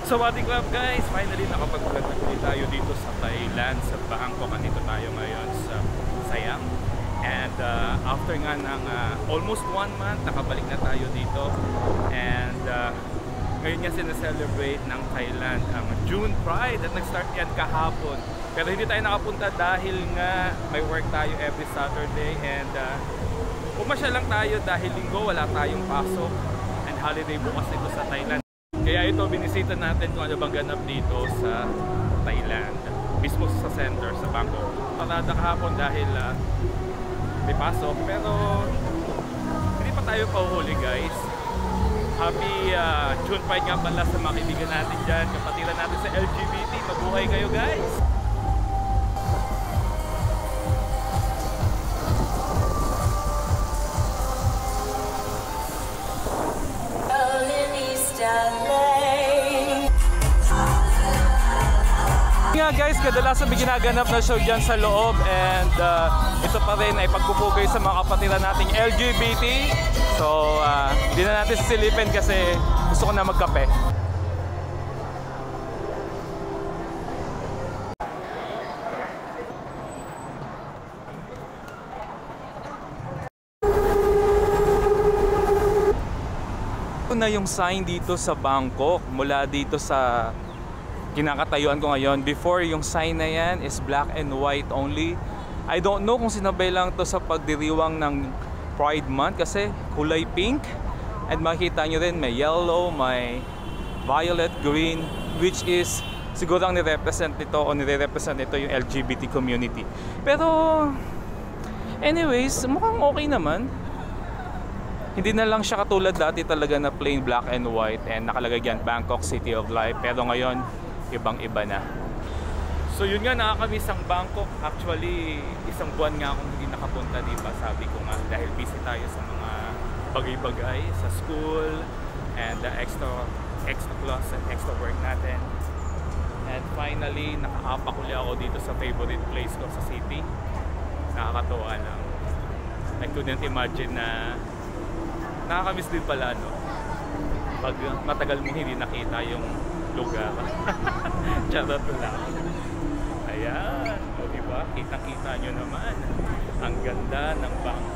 So what up guys, finally nakapag-vlog na ulit tayo dito sa Thailand, sa Bangkok. Andito tayo ngayon sa Siam. And after nga ng almost 1 month, nakabalik na tayo dito. And ngayon nga sineselebrate ng Thailand ang June Pride at nag-start yan kahapon. Pero hindi tayo nakapunta dahil nga may work tayo every Saturday. And pumasya lang tayo dahil linggo wala tayong pasok and holiday bukas ito sa Thailand. Kaya ito, binisita natin kung ano bang ganap dito sa Thailand, mismo sa center, sa Bangkok. Parada kahapon dahil may pasok, pero hindi pa tayo pauhuli guys. Happy June Pride nga pala sa mga kaibigan natin dyan, kapatiran natin sa LGBT. Mabuhay kayo guys! Nga guys, kadalasan may ginaganap na show dyan sa loob. And ito pa rin ay pagpupugay sa mga kapatiran nating LGBT. So hindi na natin sisilipin kasi gusto ko na magkape. Ito na yung sign dito sa Bangkok, mula dito sa kinakatayuan ko ngayon. Before, yung sign na yan is black and white only. I don't know kung sinabay lang to sa pagdiriwang ng Pride Month kasi kulay pink. And makikita nyo rin may yellow, may violet, green, which is siguro ang nire-represent ito o nire-represent ito yung LGBT community. Pero anyways, mukhang okay naman. Hindi na lang siya katulad dati talaga na plain black and white and nakalagay dyan Bangkok City of Life. Pero ngayon, ibang-iba na. So yun nga, nakakamiss ang Bangkok. Actually, isang buwan nga akong hindi nakapunta, diba? Sabi ko nga, dahil busy tayo sa mga bagay-bagay sa school and extra class and extra work natin. And finally, nakaapak uli ako dito sa favorite place ko sa city. Nakakatuwa lang. I couldn't imagine na nakakamiss din pala, no? Pag matagal mo hindi nakita yung lugar. Charot lang. Ayan. O diba? Kitang-kita nyo naman. Ang ganda ng Bangkok.